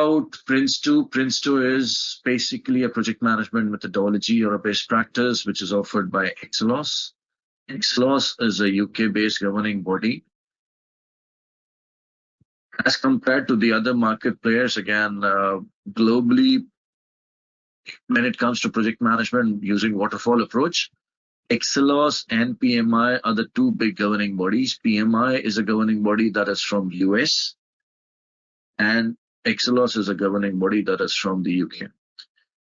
about PRINCE2, PRINCE2 is basically a project management methodology or a best practice which is offered by Excelos. Excelos is a UK-based governing body. As compared to the other market players, again, globally, when it comes to project management using waterfall approach, Excelos and PMI are the two big governing bodies. PMI is a governing body that is from US, and Excelos is a governing body that is from the UK.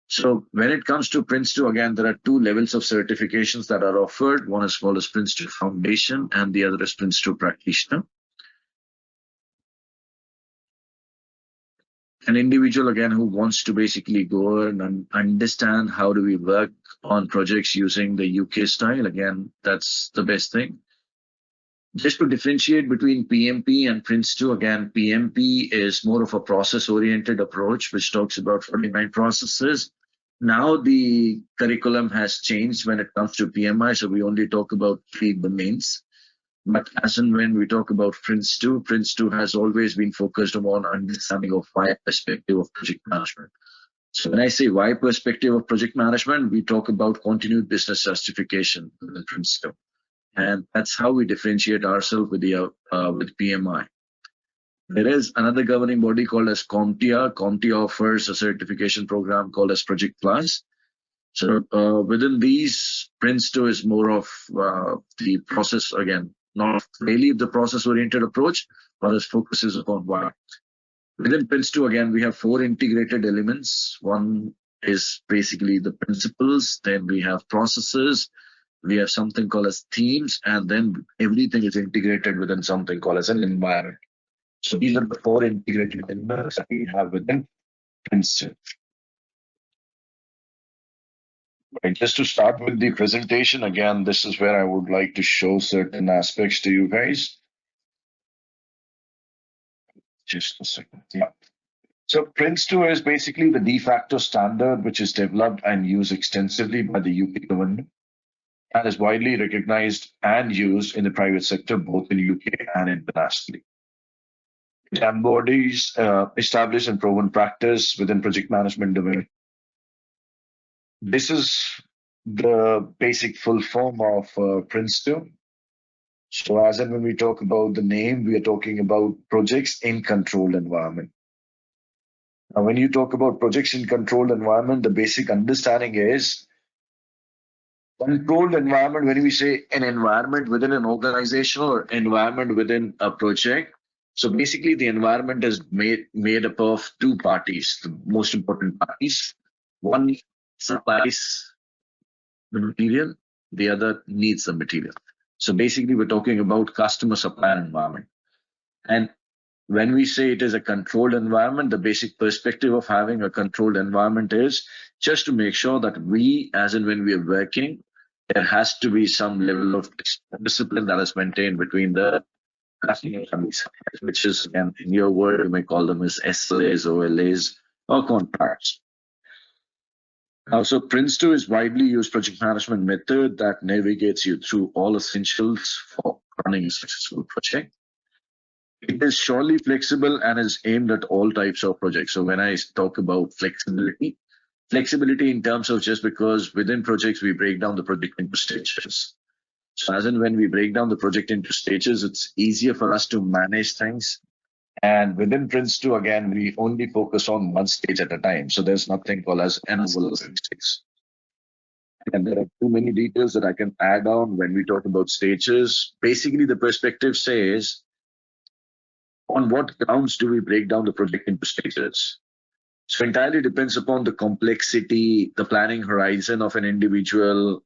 So when it comes to PRINCE2, again, there are two levels of certifications that are offered. One is called as PRINCE2 Foundation, and the other is PRINCE2 Practitioner. An individual, again, who wants to basically go and understand how do we work on projects using the UK style, again, that's the best thing. Just to differentiate between PMP and PRINCE2, again, PMP is more of a process-oriented approach, which talks about 49 processes. Now the curriculum has changed when it comes to PMI, so we only talk about 3 domains. But as and when we talk about PRINCE2, PRINCE2 has always been focused on understanding of why perspective of project management. So when I say why perspective of project management, we talk about continued business justification with PRINCE2. And that's how we differentiate ourselves with PMI. There is another governing body called as CompTIA. CompTIA offers a certification program called as Project Plus. So within these, PRINCE2 is more of the process, again, not really the process-oriented approach, but it focuses upon why. Within PRINCE2, again, we have 4 integrated elements. One is basically the principles, then we have processes, we have something called as themes, and then everything is integrated within something called as an environment. So these are the 4 integrated elements that we have within PRINCE2. Right, just to start with the presentation, again, this is where I would like to show certain aspects to you guys. Just a second. Yeah. So PRINCE2 is basically the de facto standard which is developed and used extensively by the UK government and is widely recognized and used in the private sector, both in UK and internationally. It embodies established and proven practice within project management domain. This is the basic full form of PRINCE2. So as and when we talk about the name, we are talking about projects in controlled environment. Now, when you talk about projects in controlled environment, the basic understanding is controlled environment. When we say an environment within an organization or environment within a project, so basically the environment is made up of 2 parties, the most important parties. One supplies the material, the other needs the material. So basically we're talking about customer supply environment. And when we say it is a controlled environment, the basic perspective of having a controlled environment is just to make sure that we, as in when we are working, there has to be some level of discipline that is maintained between the customers and the suppliers, which is, again, in your word, you may call them as SLAs, OLAs, or contracts. So PRINCE2 is widely used project management method that navigates you through all essentials for running a successful project. It is surely flexible and is aimed at all types of projects. So when I talk about flexibility in terms of just because within projects, we break down the project into stages. So as in when we break down the project into stages, it's easier for us to manage things. And within PRINCE2, again, we only focus on one stage at a time. So there's nothing called as an overlapping stage. And there are too many details that I can add on when we talk about stages. Basically, the perspective says, on what grounds do we break down the project into stages? So entirely depends upon the complexity, the planning horizon of an individual,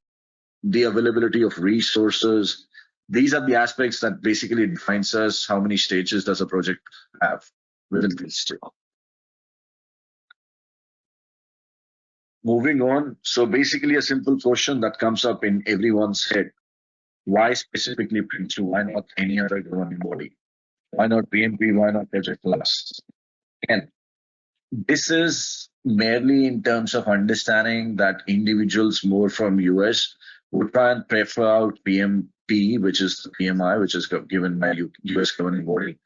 the availability of resources. These are the aspects that basically defines us how many stages does a project have within PRINCE2. Moving on, so basically a simple question that comes up in everyone's head. Why specifically PRINCE2? Why not any other governing body? Why not PMP? Why not Project Plus? Again, this is merely in terms of understanding that individuals more from US would try and prefer out PMP, which is the PMI, which is given by US governing body.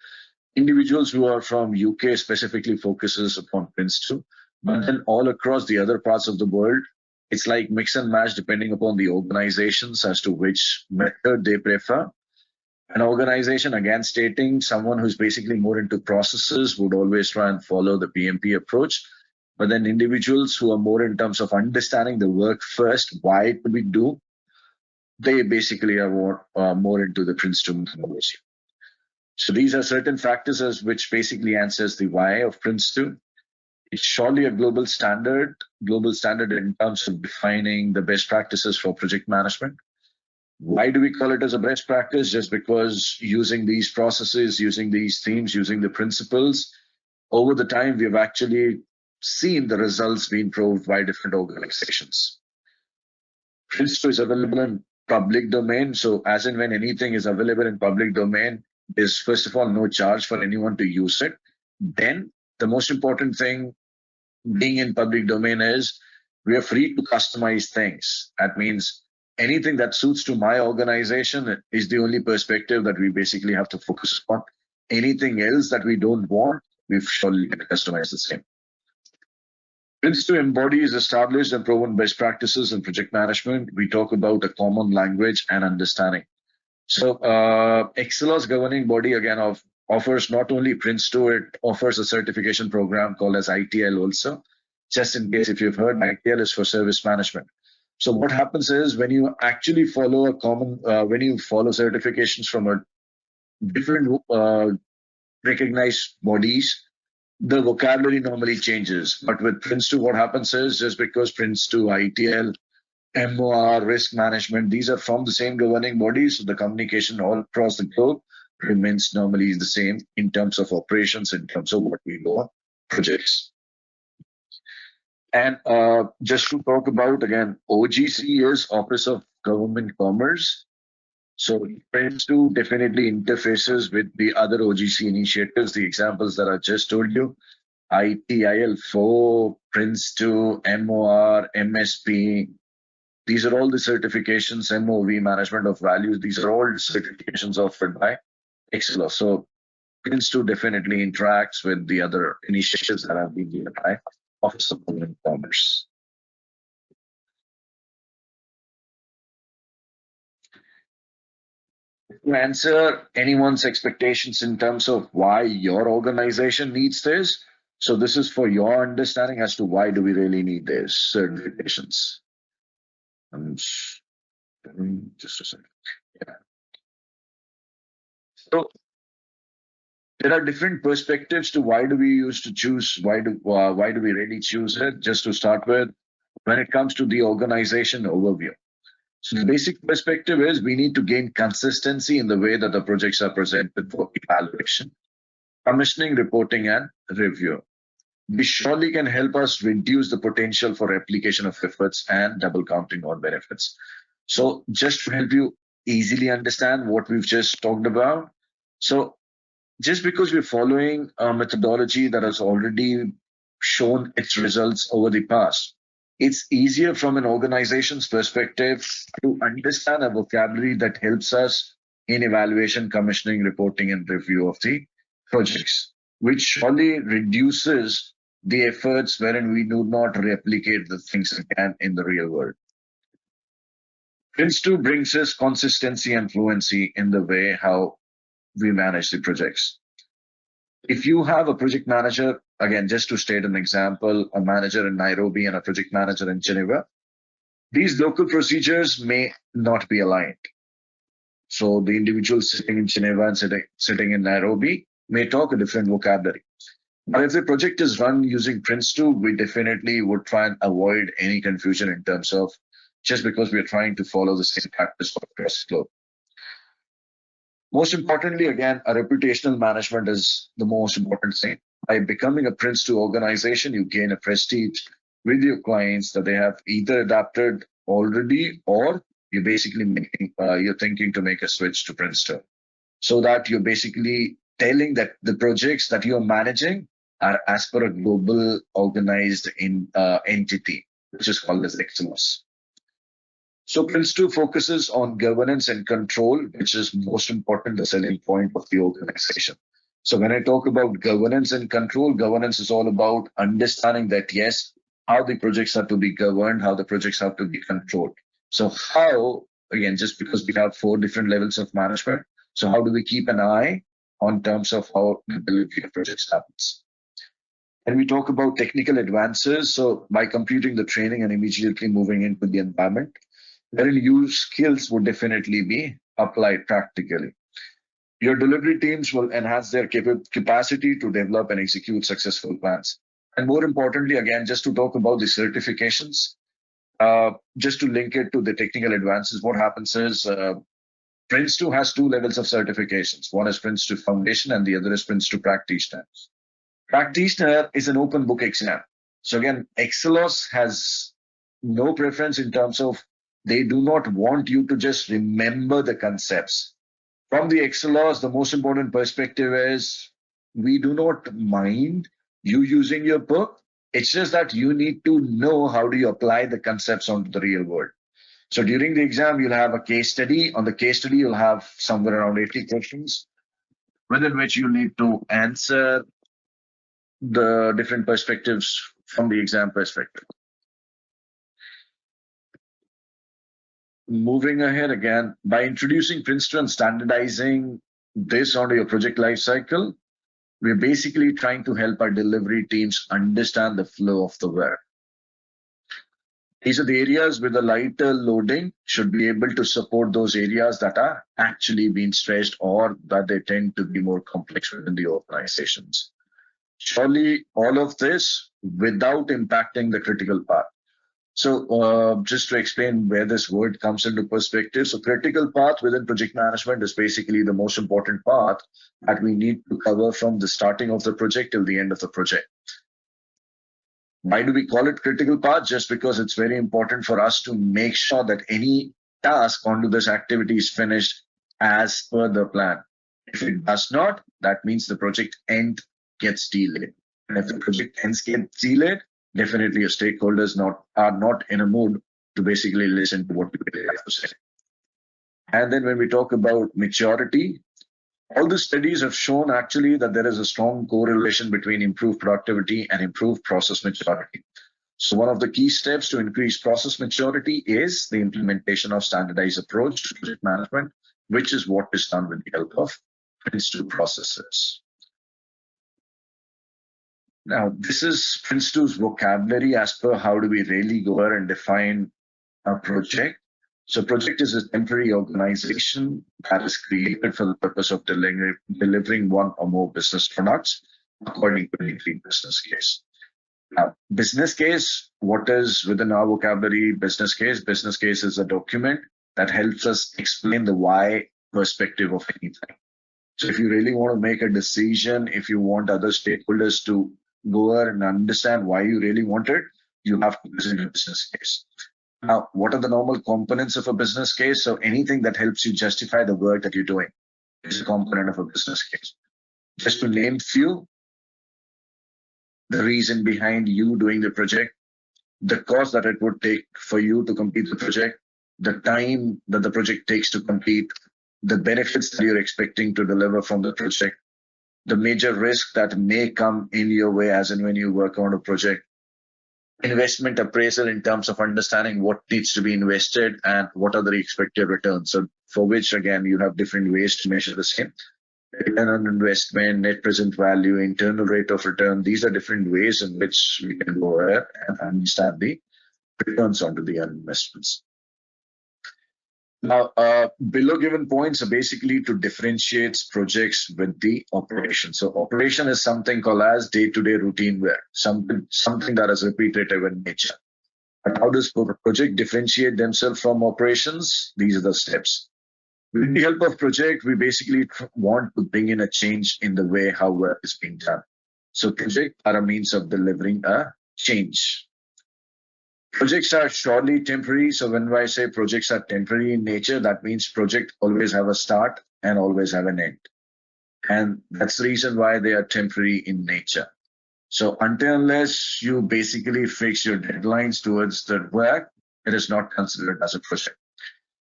Individuals who are from UK specifically focuses upon Prince2, but then all across the other parts of the world, it's like mix and match depending upon the organizations as to which method they prefer. An organization, again stating someone who's basically more into processes would always try and follow the PMP approach. But then individuals who are more in terms of understanding the work first, why do we do, they basically are more into the Prince2 methodology. So these are certain factors as which basically answers the why of Prince2. It's surely a global standard in terms of defining the best practices for project management. Why do we call it as a best practice? Just because using these processes, using these themes, using the principles, over the time, we've actually seen the results being proved by different organizations. Prince2 is available in public domain. So as and when anything is available in public domain, there's first of all no charge for anyone to use it. Then the most important thing being in public domain is we are free to customize things. That means anything that suits to my organization is the only perspective that we basically have to focus on. Anything else that we don't want, we've surely can customize the same. Prince2 embodies established and proven best practices in project management. We talk about a common language and understanding. So Excelos governing body again offers not only Prince2, it offers a certification program called as ITL also. Just in case if you've heard, ITL is for service management. So what happens is when you actually follow when you follow certifications from a different recognized bodies, the vocabulary normally changes. But with Prince2, what happens is just because Prince2, ITL, MOR, risk management, these are from the same governing bodies, so the communication all across the globe remains normally the same in terms of operations, in terms of what we do on projects. And just to talk about again, OGC is Office of Government Commerce. So Prince2 definitely interfaces with the other OGC initiatives, the examples that I just told you, ITIL4, Prince2, MOR, MSP. These are all the certifications, MOV, Management of Values. These are all certifications offered by Excelos. So Prince2 definitely interacts with the other initiatives that have been given by Office of Government Commerce. To answer anyone's expectations in terms of why your organization needs this, so this is for your understanding as to why do we really need these certifications. Just a second. Yeah. So there are different perspectives to why do we use to choose, why do we really choose it. Just to start with, when it comes to the organization overview. So the basic perspective is we need to gain consistency in the way that the projects are presented for evaluation, commissioning, reporting, and review. This surely can help us reduce the potential for replication of efforts and double counting on benefits. So just to help you easily understand what we've just talked about. So just because we're following a methodology that has already shown its results over the past, it's easier from an organization's perspective to understand a vocabulary that helps us in evaluation, commissioning, reporting, and review of the projects, which surely reduces the efforts wherein we do not replicate the things again in the real world. Prince2 brings us consistency and fluency in the way how we manage the projects. If you have a project manager, again, just to state an example, a manager in Nairobi and a project manager in Geneva, these local procedures may not be aligned. So the individual sitting in Geneva and sitting in Nairobi may talk a different vocabulary. But if the project is run using Prince2, we definitely would try and avoid any confusion in terms of just because we are trying to follow the same practice across the globe. Most importantly, again, a reputational management is the most important thing. By becoming a Prince2 organization, you gain a prestige with your clients that they have either adapted already or you're basically you're thinking to make a switch to Prince2. So that you're basically telling that the projects that you're managing are as per a global organized entity, which is called as Excelos. So Prince2 focuses on governance and control, which is most important, the selling point of the organization. So when I talk about governance and control, governance is all about understanding that, yes, how the projects are to be governed, how the projects have to be controlled. So how, again, just because we have 4 different levels of management, so how do we keep an eye on terms of how the delivery of projects happens? And we talk about technical advances. So by completing the training and immediately moving into the environment, wherein use skills would definitely be applied practically. Your delivery teams will enhance their capacity to develop and execute successful plans. And more importantly, again, just to talk about the certifications, just to link it to the technical advances, what happens is PRINCE2 has 2 levels of certifications. One is PRINCE2 Foundation and the other is PRINCE2 Practitioner. Practitioner is an open book exam. So again, Excelos has no preference in terms of they do not want you to just remember the concepts. From the Excelos, the most important perspective is we do not mind you using your book. It's just that you need to know how do you apply the concepts onto the real world. So during the exam, you'll have a case study. On the case study, you'll have somewhere around 80 questions, within which you need to answer the different perspectives from the exam perspective. Moving ahead again, by introducing PRINCE2 and standardizing this onto your project lifecycle, we're basically trying to help our delivery teams understand the flow of the work. These are the areas with the lighter loading should be able to support those areas that are actually being stressed or that they tend to be more complex within the organizations. Surely all of this without impacting the critical path. So just to explain where this word comes into perspective, so critical path within project management is basically the most important path that we need to cover from the starting of the project till the end of the project. Why do we call it critical path? Just because it's very important for us to make sure that any task onto this activity is finished as per the plan. If it does not, that means the project end gets delayed. And if the project ends gets delayed, definitely your stakeholders are not in a mood to basically listen to what we have to say. And then when we talk about maturity, all the studies have shown actually that there is a strong correlation between improved productivity and improved process maturity. So one of the key steps to increase process maturity is the implementation of standardized approach to project management, which is what is done with the help of PRINCE2 processes. Now, this is PRINCE2's vocabulary as per how do we really go ahead and define a project. So project is a temporary organization that is created for the purpose of delivering one or more business products according to the agreed business case. Now, business case, what is within our vocabulary business case? Business case is a document that helps us explain the why perspective of anything. So if you really want to make a decision, if you want other stakeholders to go ahead and understand why you really want it, you have to present a business case. Now, what are the normal components of a business case? So anything that helps you justify the work that you're doing is a component of a business case. Just to name few, the reason behind you doing the project, the cost that it would take for you to complete the project, the time that the project takes to complete, the benefits that you're expecting to deliver from the project, the major risk that may come in your way as and when you work on a project, investment appraisal in terms of understanding what needs to be invested and what are the expected returns. So for which, again, you have different ways to measure the same. Return on investment, net present value, internal rate of return. These are different ways in which we can go ahead and understand the returns onto the investments. Now, below given points are basically to differentiate projects with the operation. So operation is something called as day-to-day routine work, something that is repetitive in nature. But how does project differentiate themselves from operations? These are the steps. With the help of project, we basically want to bring in a change in the way how work is being done. So projects are a means of delivering a change. Projects are surely temporary. So when I say projects are temporary in nature, that means project always have a start and always have an end. And that's the reason why they are temporary in nature. So until unless you basically fix your deadlines towards the work, it is not considered as a project.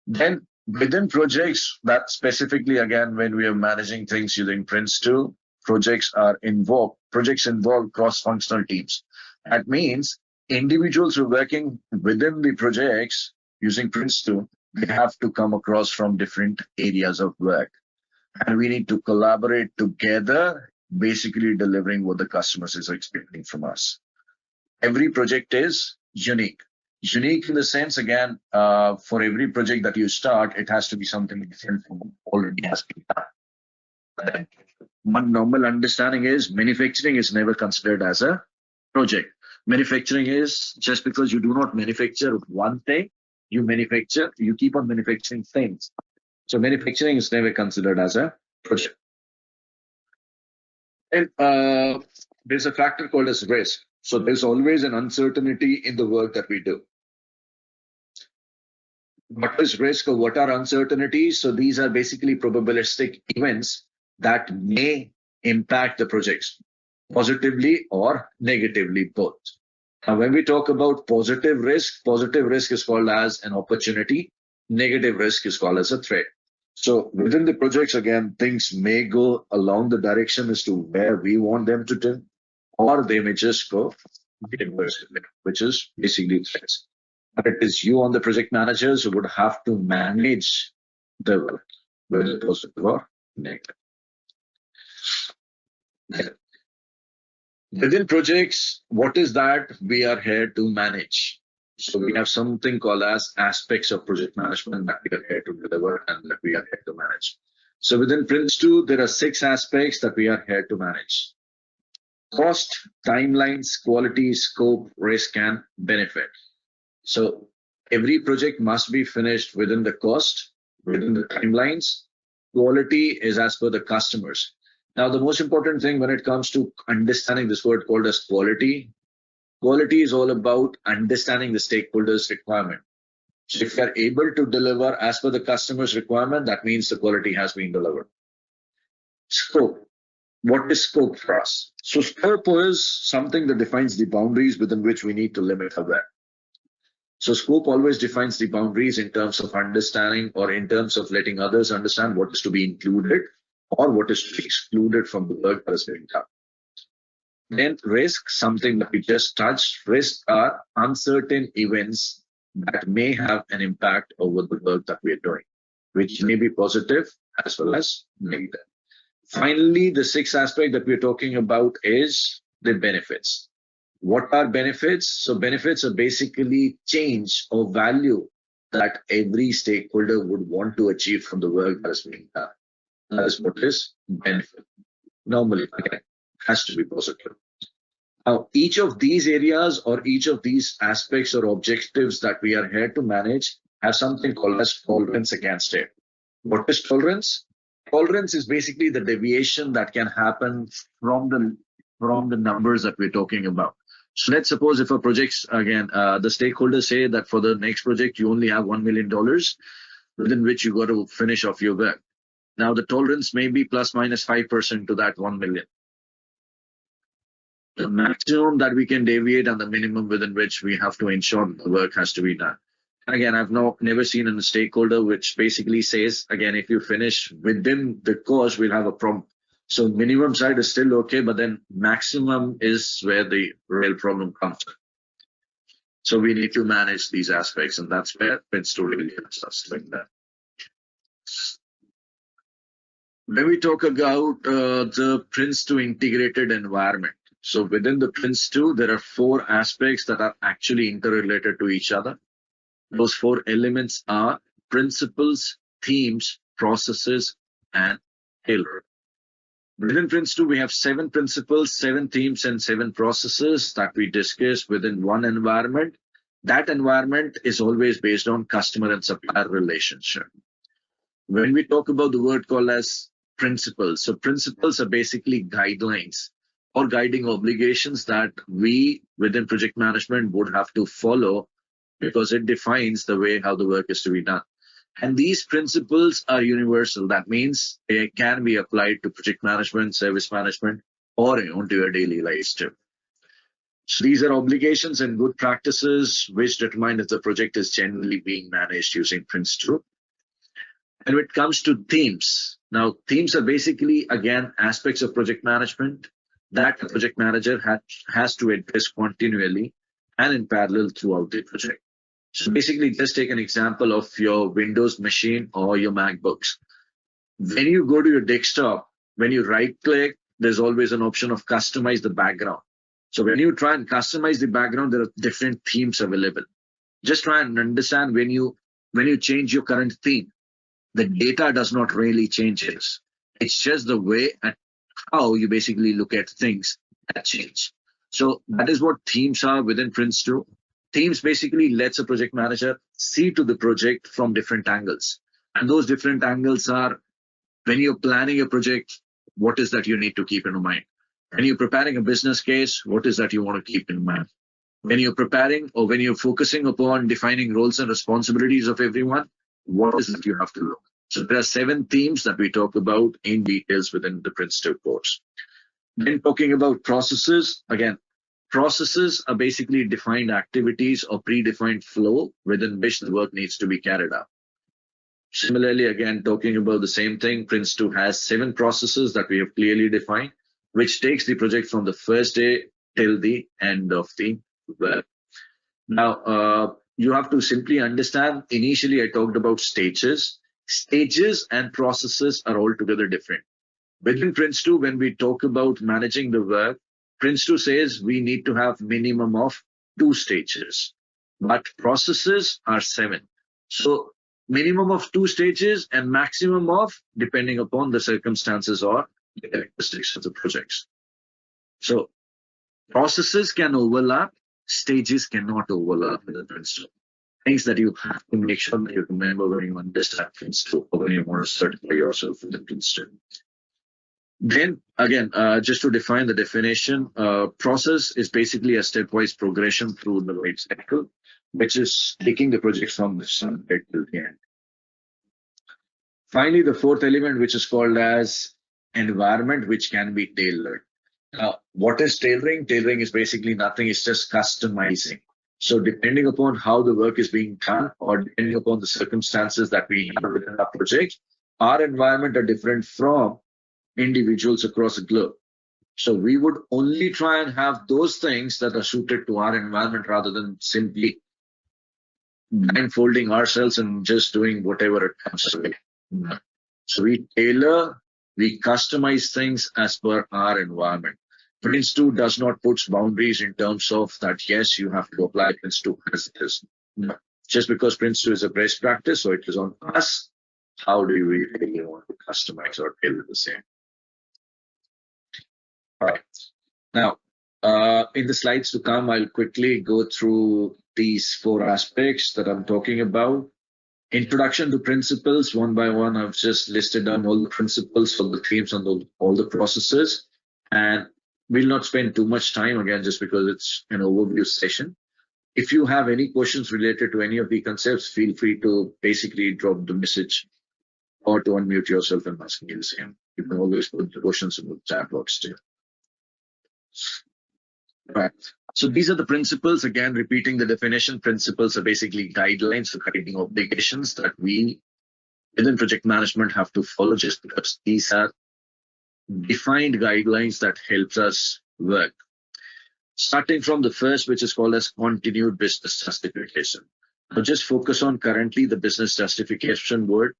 Then within projects, that specifically, again, when we are managing things using PRINCE2, projects involve cross-functional teams. That means individuals who are working within the projects using Prince2, they have to come across from different areas of work. And we need to collaborate together, basically delivering what the customers is expecting from us. Every project is unique. Unique in the sense, again, for every project that you start, it has to be something different from what already has been done. One normal understanding is manufacturing is never considered as a project. Manufacturing is just because you do not manufacture one thing, you keep on manufacturing things. So manufacturing is never considered as a project. And there's a factor called as risk. So there's always an uncertainty in the work that we do. What is risk or what are uncertainties? So these are basically probabilistic events that may impact the projects positively or negatively, both. Now, when we talk about positive risk is called as an opportunity, negative risk is called as a threat. So within the projects, again, things may go along the direction as to where we want them to do, or they may just go inverse, which is basically threats. But it is you on the project managers who would have to manage the work, whether positive or negative. Within projects, what is that we are here to manage? So we have something called as aspects of project management that we are here to deliver and that we are here to manage. So within Prince2, there are 6 aspects that we are here to manage: cost, timelines, quality, scope, risk, and benefit. So every project must be finished within the cost, within the timelines. Quality is as per the customers. Now, the most important thing when it comes to understanding this word called as quality is all about understanding the stakeholders' requirement. So if you are able to deliver as per the customer's requirement, that means the quality has been delivered. Scope. What is scope for us? So scope is something that defines the boundaries within which we need to limit our work. So scope always defines the boundaries in terms of understanding or in terms of letting others understand what is to be included or what is to be excluded from the work that is being done. Then risk, something that we just touched. Risks are uncertain events that may have an impact over the work that we are doing, which may be positive as well as negative. Finally, the 6th aspect that we're talking about is the benefits. What are benefits? So benefits are basically change or value that every stakeholder would want to achieve from the work that is being done. That is what is benefit. Normally, again, has to be positive. Now, each of these areas or each of these aspects or objectives that we are here to manage have something called as tolerance against it. What is tolerance? Tolerance is basically the deviation that can happen from the numbers that we're talking about. So let's suppose if a project, again, the stakeholders say that for the next project, you only have $1 million within which you got to finish off your work. Now, the tolerance may be plus minus 5% to that 1 million. The maximum that we can deviate and the minimum within which we have to ensure the work has to be done. And again, I've never seen a stakeholder which basically says, again, if you finish within the course, we'll have a problem. So minimum side is still okay, but then maximum is where the real problem comes. So we need to manage these aspects, and that's where Prince2 really helps us doing that. When we talk about the Prince2 integrated environment, so within the Prince2, there are 4 aspects that are actually interrelated to each other. Those 4 elements are principles, themes, processes, and tailoring. Within Prince2, we have 7 principles, 7 themes, and 7 processes that we discuss within one environment. That environment is always based on customer and supplier relationship. When we talk about the word called as principles, so principles are basically guidelines or guiding obligations that we within project management would have to follow because it defines the way how the work is to be done. And these principles are universal. That means they can be applied to project management, service management, or onto your daily lives too. So these are obligations and good practices which determine if the project is generally being managed using Prince2. And when it comes to themes, Now, themes are basically, again, aspects of project management that the project manager has to address continually and in parallel throughout the project. So basically, just take an example of your Windows machine or your MacBooks. When you go to your desktop, when you right click, there's always an option of customize the background. So when you try and customize the background, there are different themes available. Just try and understand when you change your current theme, the data does not really changes. It's just the way and how you basically look at things that change. So that is what themes are within Prince2. Themes basically lets a project manager see to the project from different angles. And those different angles are when you're planning a project, what is that you need to keep in mind? When you're preparing a business case, what is that you want to keep in mind? When you're preparing or when you're focusing upon defining roles and responsibilities of everyone, what is it you have to look? So there are 7 themes that we talk about in details within the Prince2 course. Then talking about processes, again, processes are basically defined activities or predefined flow within which the work needs to be carried out. Similarly, again, talking about the same thing, Prince2 has 7 processes that we have clearly defined, which takes the project from the first day till the end of the work. Now, you have to simply understand, initially I talked about stages. Stages and processes are altogether different. Within Prince2, when we talk about managing the work, Prince2 says we need to have minimum of 2 stages, but processes are 7. So minimum of 2 stages and maximum of, depending upon the circumstances or the characteristics of the projects. So processes can overlap, stages cannot overlap with the Prince2. Things that you have to make sure that you remember when you understand Prince2 or when you want to certify yourself in the Prince2. Then again, just to define the definition, process is basically a stepwise progression through the life cycle, which is taking the project from the start till the end. Finally, the 4th element, which is called as environment, which can be tailored. Now, what is tailoring? Tailoring is basically nothing, it's just customizing. So depending upon how the work is being done or depending upon the circumstances that we have within our project, our environment are different from individuals across the globe. So we would only try and have those things that are suited to our environment rather than simply blindfolding ourselves and just doing whatever it comes to. So we tailor, we customize things as per our environment. Prince2 does not put boundaries in terms of that, yes, you have to apply Prince2 as it is. No. Just because Prince2 is a best practice, so it is on us. How do we really want to customize or tailor the same? All right. Now, in the slides to come, I'll quickly go through these 4 aspects that I'm talking about. Introduction to principles, one by one. I've just listed down all the principles for the themes and all the processes. And we'll not spend too much time again, just because it's an overview session. If you have any questions related to any of the concepts, feel free to basically drop the message or to unmute yourself and ask me the same. You can always put the questions in the chat box too. Right. So these are the principles. Again, repeating the definition, principles are basically guidelines for guiding obligations that we within project management have to follow, just because these are defined guidelines that helps us work. Starting from the first, which is called as continued business justification. Now just focus on currently the business justification word.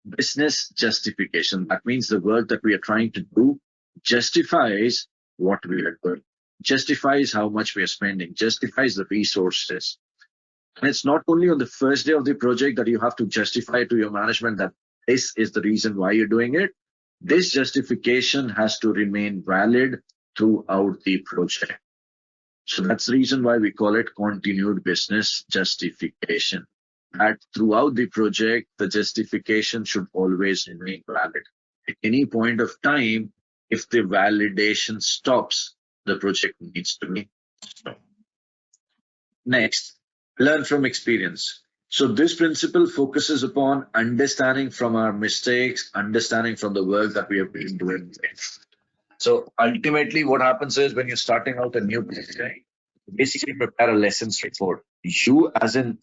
Business justification. That means the work that we are trying to do justifies what we are doing, justifies how much we are spending, justifies the resources. And it's not only on the first day of the project that you have to justify to your management that this is the reason why you're doing it. This justification has to remain valid throughout the project. So that's the reason why we call it continued business justification. That throughout the project, the justification should always remain valid. At any point of time, if the validation stops, the project needs to be stopped. Next, learn from experience. So this principle focuses upon understanding from our mistakes, understanding from the work that we have been doing. So ultimately what happens is when you're starting out a new project, basically prepare a lessons report. You as in,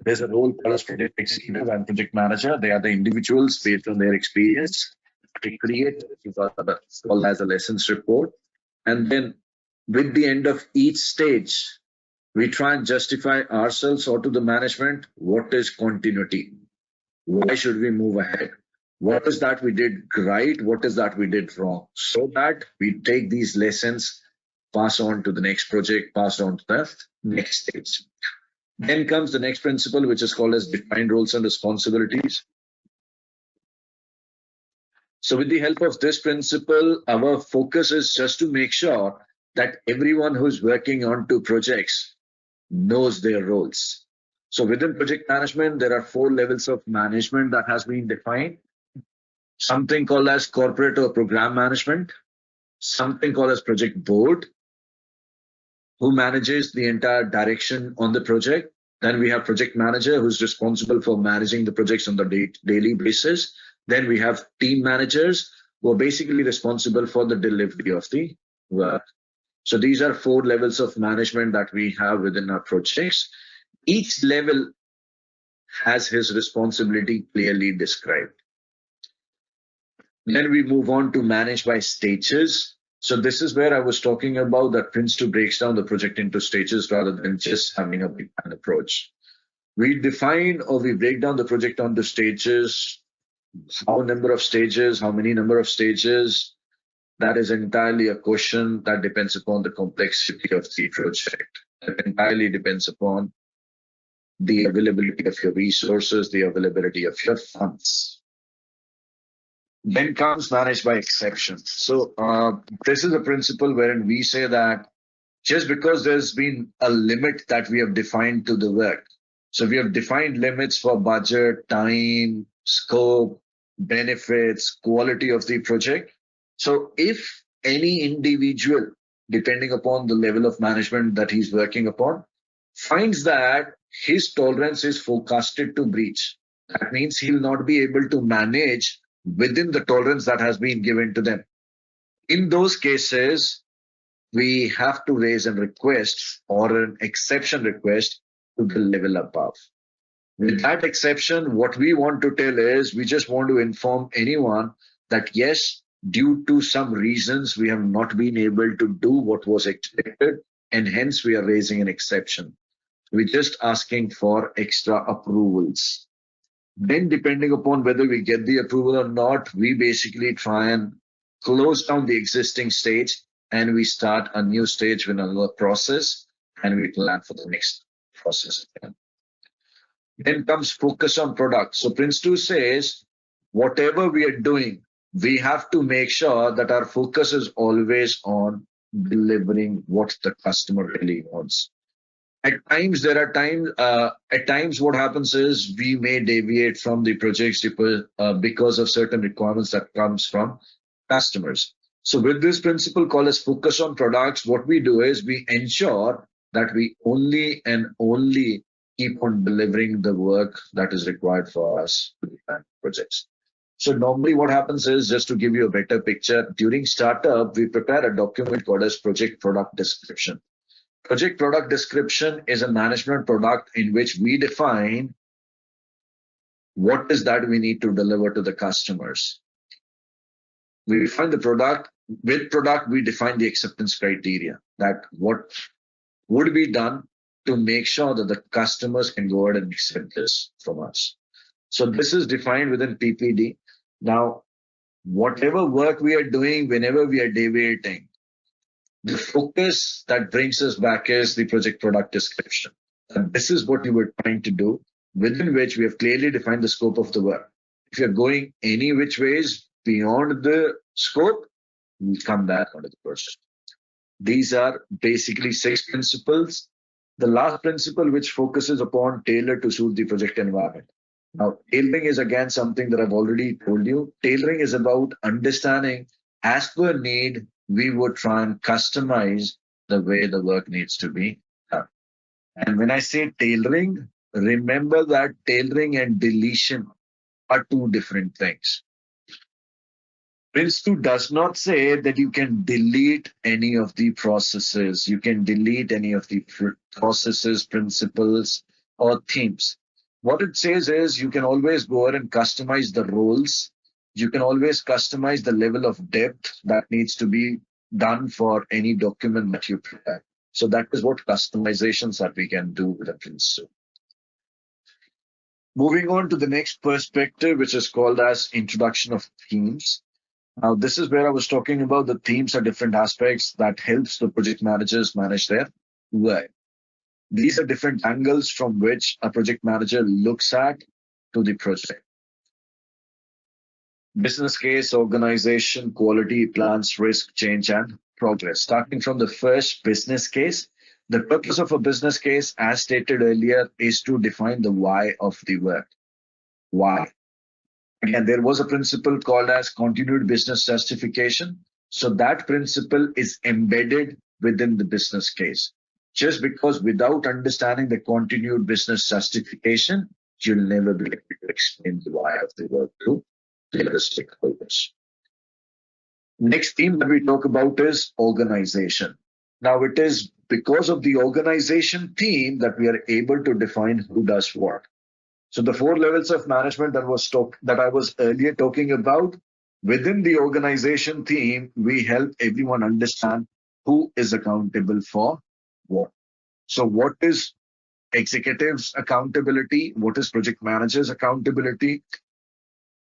there's a role called as project executive and project manager. They are the individuals based on their experience. we create what's called as a lessons report. And then with the end of each stage, we try and justify ourselves or to the management what is continuity. Why should we move ahead? What is that we did right? What is that we did wrong? So that we take these lessons, pass on to the next project, pass on to the next stage. Then comes the next principle, which is called as defined roles and responsibilities. So with the help of this principle, our focus is just to make sure that everyone who's working on two projects knows their roles. So within project management, there are 4 levels of management that has been defined. Something called as corporate or program management, something called as project board, who manages the entire direction on the project. Then we have project manager, who's responsible for managing the projects on the daily basis. Then we have team managers, who are basically responsible for the delivery of the work. So these are 4 levels of management that we have within our projects. Each level has his responsibility clearly described. Then we move on to manage by stages. So this is where I was talking about that PRINCE2 breaks down the project into stages rather than just having a big plan approach. We define or we break down the project onto stages. How number of stages, how many number of stages, that is entirely a question that depends upon the complexity of the project. It entirely depends upon the availability of your resources, the availability of your funds. Then comes managed by exception. So this is a principle wherein we say that just because there's been a limit that we have defined to the work. So we have defined limits for budget, time, scope, benefits, quality of the project. So if any individual, depending upon the level of management that he's working upon, finds that his tolerance is forecasted to breach, that means he'll not be able to manage within the tolerance that has been given to them. In those cases, we have to raise a request or an exception request to the level above. With that exception, what we want to tell is we just want to inform anyone that yes, due to some reasons, we have not been able to do what was expected, and hence we are raising an exception. We're just asking for extra approvals. Then depending upon whether we get the approval or not, we basically try and close down the existing stage and we start a new stage with another process and we plan for the next process again. Then comes focus on product. So PRINCE2 says, whatever we are doing, we have to make sure that our focus is always on delivering what the customer really wants. At times, what happens is we may deviate from the projects because of certain requirements that comes from customers. So with this principle called as focus on products, what we do is we ensure that we only and only keep on delivering the work that is required for us to plan projects. So normally what happens is, just to give you a better picture, during startup, we prepare a document called as project product description. Project product description is a management product in which we define what is that we need to deliver to the customers. We define the product. With product, we define the acceptance criteria, that what would be done to make sure that the customers can go ahead and accept this from us. So this is defined within PPD. Now, whatever work we are doing, whenever we are deviating, the focus that brings us back is the project product description. And this is what we were trying to do, within which we have clearly defined the scope of the work. If you're going any which ways beyond the scope, we'll come back onto the process. These are basically 6 principles. The last principle, which focuses upon tailor to suit the project environment. Now, tailoring is again something that I've already told you. Tailoring is about understanding as per need, we would try and customize the way the work needs to be done. And when I say tailoring, remember that tailoring and deletion are 2 different things. PRINCE2 does not say that you can delete any of the processes, you can delete any of the processes, principles, or themes. What it says is you can always go ahead and customize the roles. you can always customize the level of depth that needs to be done for any document that you prepare. So that is what customizations that we can do with a Prince2. Moving on to the next perspective, which is called as introduction of themes. Now, this is where I was talking about the themes are different aspects that helps the project managers manage their work. These are different angles from which a project manager looks at to the project. Business case, organization, quality, plans, risk, change, and progress. Starting from the first business case, the purpose of a business case, as stated earlier, is to define the why of the work. Why? Again, there was a principle called as continued business justification. So that principle is embedded within the business case. Just because without understanding the continued business justification, you'll never be able to explain the why of the work to the other stakeholders. Next theme that we talk about is organization. Now, it is because of the organization theme that we are able to define who does what. So the 4 levels of management that I was earlier talking about, within the organization theme, we help everyone understand who is accountable for what. So what is executives' accountability? What is project managers' accountability?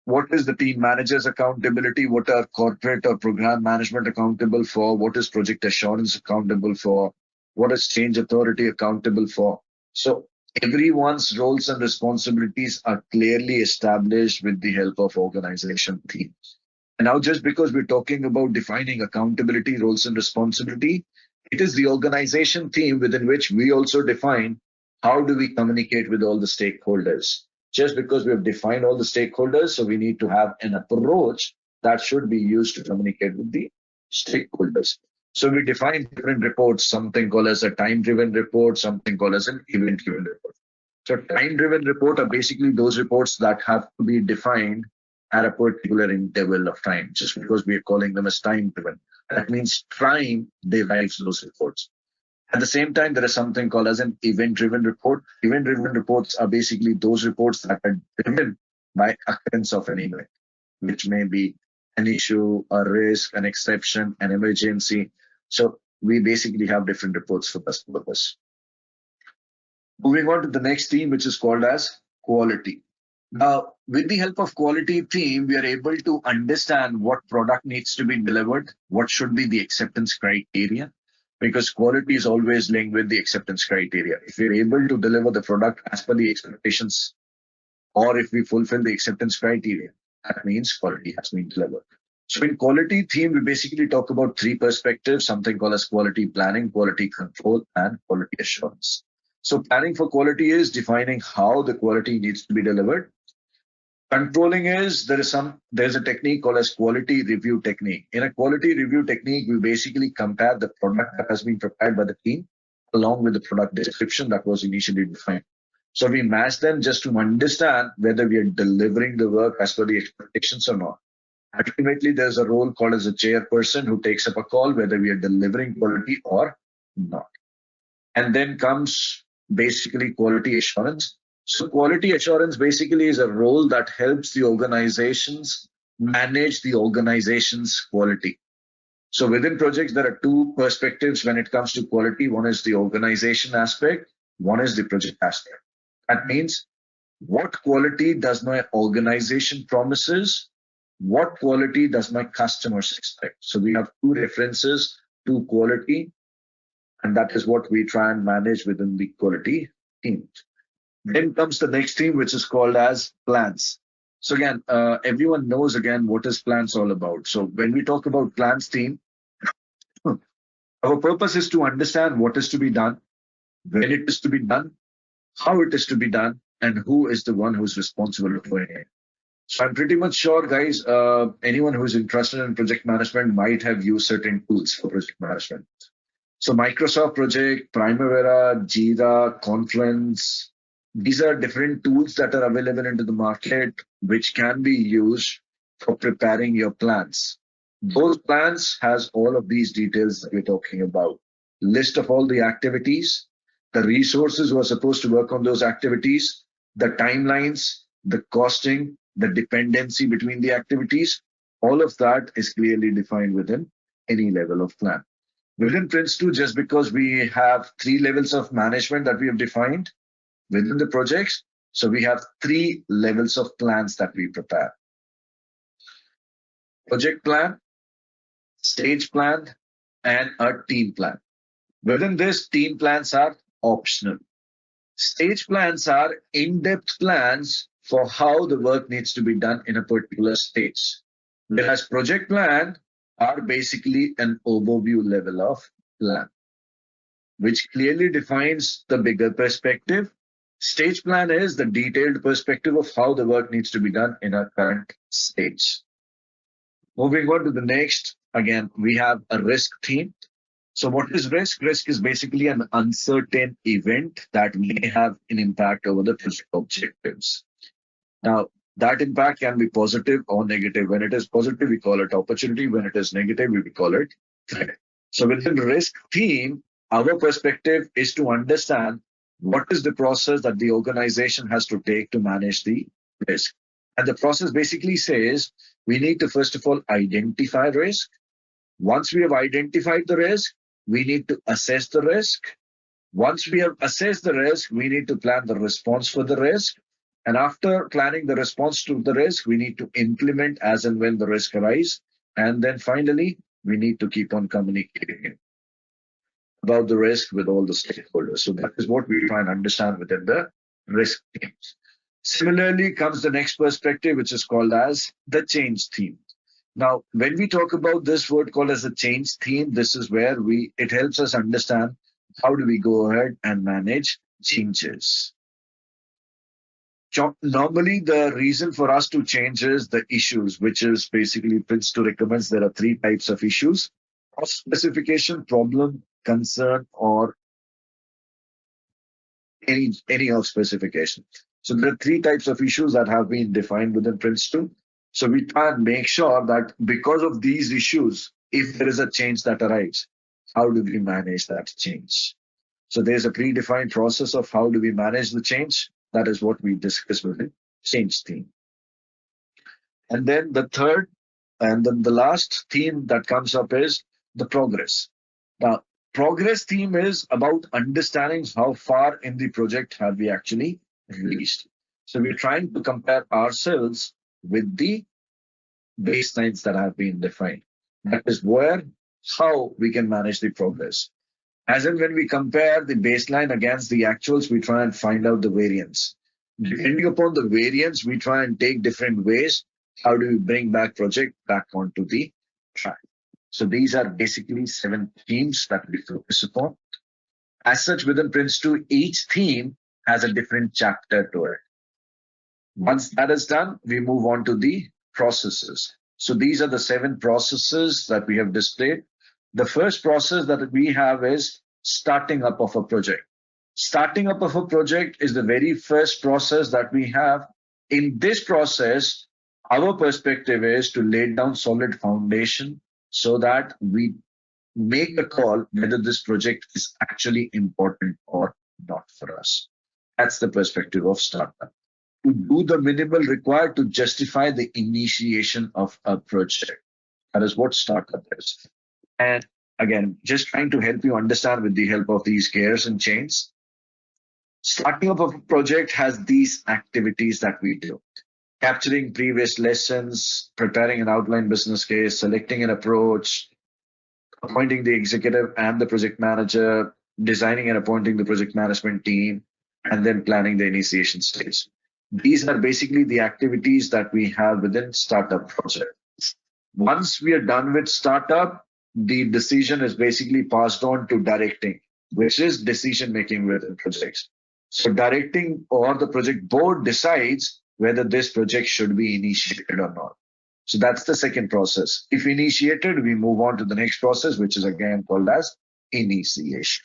What is the team manager's accountability? What are corporate or program management accountable for? What is project assurance accountable for? What is change authority accountable for? So everyone's roles and responsibilities are clearly established with the help of organization themes. And now, just because we're talking about defining accountability, roles and responsibility, it is the organization theme within which we also define how do we communicate with all the stakeholders. Just because we have defined all the stakeholders, so we need to have an approach that should be used to communicate with the stakeholders. So we define different reports, something called as a time-driven report, something called as an event-driven report. So time-driven report are basically those reports that have to be defined at a particular interval of time, just because we are calling them as time-driven. That means time derives those reports. At the same time, there is something called as an event-driven report. Event-driven reports are basically those reports that are driven by occurrence of an event, which may be an issue, a risk, an exception, an emergency. So we basically have different reports for this purpose. Moving on to the next theme, which is called as quality. Now, with the help of quality theme, we are able to understand what product needs to be delivered, what should be the acceptance criteria, because quality is always linked with the acceptance criteria. If we're able to deliver the product as per the expectations, or if we fulfill the acceptance criteria, that means quality has been delivered. So in quality theme, we basically talk about 3 perspectives, something called as quality planning, quality control, and quality assurance. So planning for quality is defining how the quality needs to be delivered. Controlling is there's a technique called as quality review technique. In a quality review technique, we basically compare the product that has been prepared by the team along with the product description that was initially defined. So we match them just to understand whether we are delivering the work as per the expectations or not. Ultimately, there's a role called as a chairperson who takes up a call whether we are delivering quality or not. And then comes basically quality assurance. So quality assurance basically is a role that helps the organizations manage the organization's quality. So within projects, there are 2 perspectives when it comes to quality. One is the organization aspect, one is the project aspect. That means what quality does my organization promises? What quality does my customers expect? So we have 2 references to quality, and that is what we try and manage within the quality team. Then comes the next theme, which is called as plans. So again, everyone knows again what is plans all about. So when we talk about plans theme, our purpose is to understand what is to be done, when it is to be done, how it is to be done, and who is the one who's responsible for it. So I'm pretty much sure, guys, anyone who's interested in project management might have used certain tools for project management. So Microsoft Project, Primavera, Jira, Confluence, these are different tools that are available into the market, which can be used for preparing your plans. Those plans has all of these details that we're talking about. List of all the activities, the resources who are supposed to work on those activities, the timelines, the costing, the dependency between the activities. All of that is clearly defined within any level of plan. Within PRINCE2, just because we have 3 levels of management that we have defined within the projects, so we have 3 levels of plans that we prepare. Project plan, stage plan, and a team plan. Within this, team plans are optional. Stage plans are in-depth plans for how the work needs to be done in a particular stage. Whereas project plan are basically an overview level of plan, which clearly defines the bigger perspective. Stage plan is the detailed perspective of how the work needs to be done in a current stage. Moving on to the next, again, we have a risk theme. So what is risk? Risk is basically an uncertain event that may have an impact over the project objectives. Now, that impact can be positive or negative. When it is positive, we call it opportunity. When it is negative, we call it threat. So within risk theme, our perspective is to understand what is the process that the organization has to take to manage the risk. And the process basically says we need to, first of all, identify risk. Once we have identified the risk, we need to assess the risk. Once we have assessed the risk, we need to plan the response for the risk. And after planning the response to the risk, we need to implement as and when the risk arises. And then finally, we need to keep on communicating about the risk with all the stakeholders. So that is what we try and understand within the risk teams. Similarly comes the next perspective, which is called as the change theme. Now, when we talk about this word called as a change theme, this is where it helps us understand how do we go ahead and manage changes. Normally, the reason for us to change is the issues, which is basically PRINCE2 recommends there are 3 types of issues: cost specification, problem, concern, or any of specification. So there are 3 types of issues that have been defined within PRINCE2. So we try and make sure that because of these issues, if there is a change that arrives, how do we manage that change? So there's a predefined process of how do we manage the change. That is what we discuss within change theme. And then the third and then the last theme that comes up is the progress. Now, progress theme is about understanding how far in the project have we actually reached. So we're trying to compare ourselves with the baselines that have been defined. That is how we can manage the progress. As in when we compare the baseline against the actuals, we try and find out the variance. Depending upon the variance, we try and take different ways. How do we bring project back onto the track? So these are basically 7 themes that we focus upon. As such, within PRINCE2, each theme has a different chapter to it. Once that is done, we move on to the processes. So these are the 7 processes that we have displayed. The first process that we have is starting up of a project. Starting up of a project is the very first process that we have. In this process, our perspective is to lay down solid foundation so that we make a call whether this project is actually important or not for us. That's the perspective of startup. To do the minimal required to justify the initiation of a project. That is what startup is. And again, just trying to help you understand with the help of these gears and chains. Starting up of a project has these activities that we do: capturing previous lessons, preparing an outline business case, selecting an approach, appointing the executive and the project manager, designing and appointing the project management team, and then planning the initiation stage. These are basically the activities that we have within startup project. Once we are done with startup, the decision is basically passed on to directing, which is decision making within projects. So directing or the project board decides whether this project should be initiated or not. So that's the second process. If initiated, we move on to the next process, which is again called as initiation.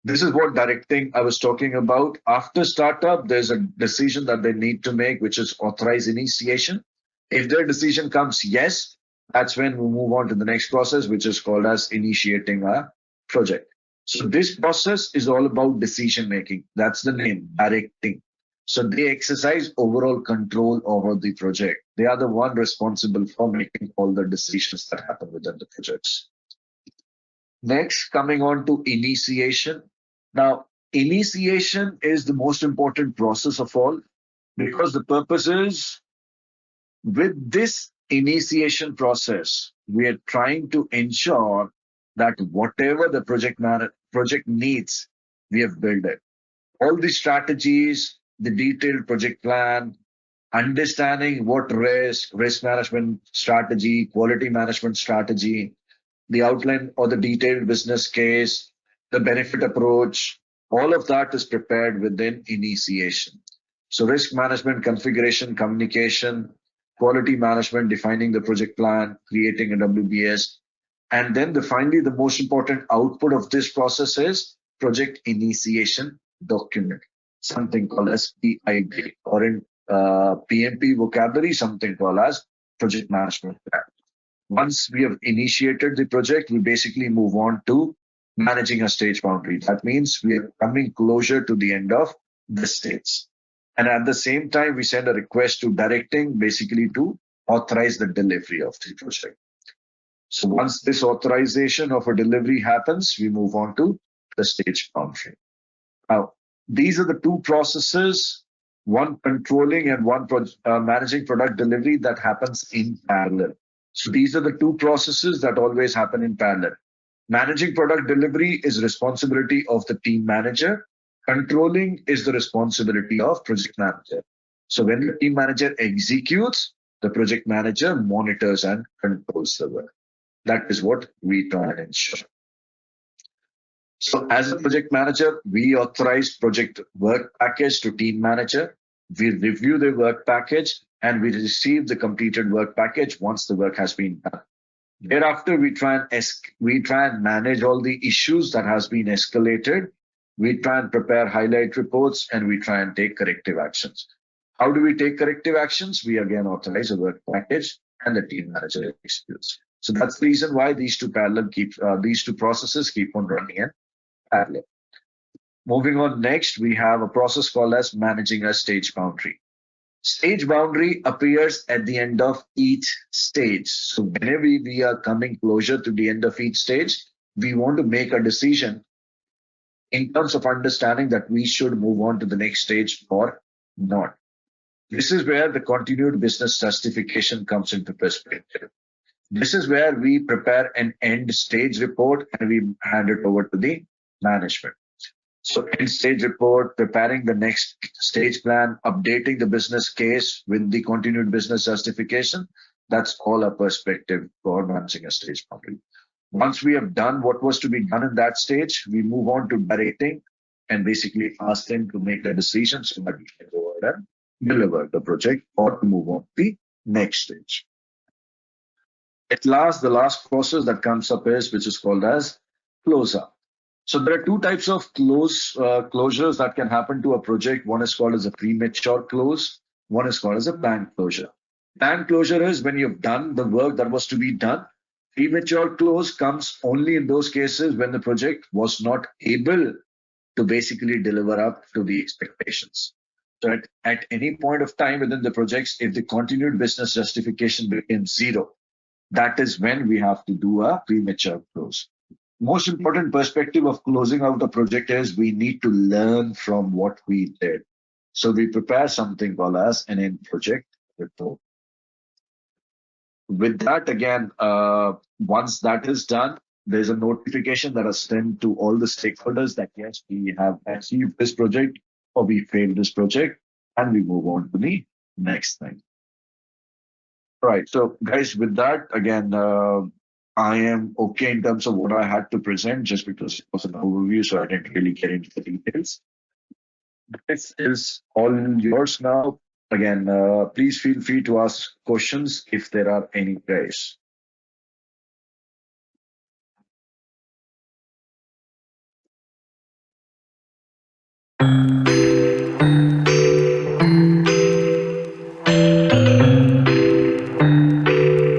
This is what directing I was talking about. After startup, there's a decision that they need to make, which is authorize initiation. If their decision comes yes, that's when we move on to the next process, which is called as initiating a project. So this process is all about decision making. That's the name, directing. So they exercise overall control over the project. They are the one responsible for making all the decisions that happen within the projects. Next, coming on to initiation. Now, initiation is the most important process of all because the purpose is with this initiation process, we are trying to ensure that whatever the project needs, we have built it. All the strategies, the detailed project plan, understanding what risk management strategy, quality management strategy, the outline or the detailed business case, the benefit approach, all of that is prepared within initiation. So risk management, configuration, communication, quality management, defining the project plan, creating a WBS, and then finally the most important output of this process is project initiation document, something called as PID, or in PMP vocabulary, something called as project management plan. Once we have initiated the project, we basically move on to managing a stage boundary. That means we are coming closer to the end of the stage. And at the same time, we send a request to directing basically to authorize the delivery of the project. So once this authorization of a delivery happens, we move on to the stage boundary. Now, these are the two processes, one controlling and one managing product delivery, that happens in parallel. So these are the two processes that always happen in parallel. Managing product delivery is responsibility of the team manager. Controlling is the responsibility of project manager. So when the team manager executes, the project manager monitors and controls the work. That is what we try and ensure. So as a project manager, we authorize project work package to team manager. We review the work package and we receive the completed work package once the work has been done. Thereafter, we try and manage all the issues that has been escalated. We try and prepare highlight reports and we try and take corrective actions. How do we take corrective actions? We again authorize a work package and the team manager executes. So that's the reason why these two processes keep on running in parallel. Moving on, next, we have a process called as managing a stage boundary. Stage boundary appears at the end of each stage. So whenever we are coming closer to the end of each stage, we want to make a decision in terms of understanding that we should move on to the next stage or not. This is where the continued business justification comes into perspective. This is where we prepare an end stage report and we hand it over to the management. So end stage report, preparing the next stage plan, updating the business case with the continued business justification. That's all a perspective for managing a stage boundary. Once we have done what was to be done in that stage, we move on to directing and basically ask them to make a decision so that we can go ahead and deliver the project or to move on to the next stage. At last, the last process that comes up is which is called as closeout. So there are two types of closures that can happen to a project. One is called as a premature close. One is called as a planned closure. Planned closure is when you've done the work that was to be done. Premature close comes only in those cases when the project was not able to basically deliver up to the expectations. So at any point of time within the projects, if the continued business justification becomes zero, that is when we have to do a premature close. Most important perspective of closing out a project is we need to learn from what we did. So we prepare something called as an end project report. With that, again, once that is done, there's a notification that is sent to all the stakeholders that yes, we have achieved this project or we failed this project, and we move on to the next thing. Right. So guys, with that, again, I am okay in terms of what I had to present just because it was an overview, so I didn't really get into the details. This is all yours now. Again, please feel free to ask questions if there are any, guys.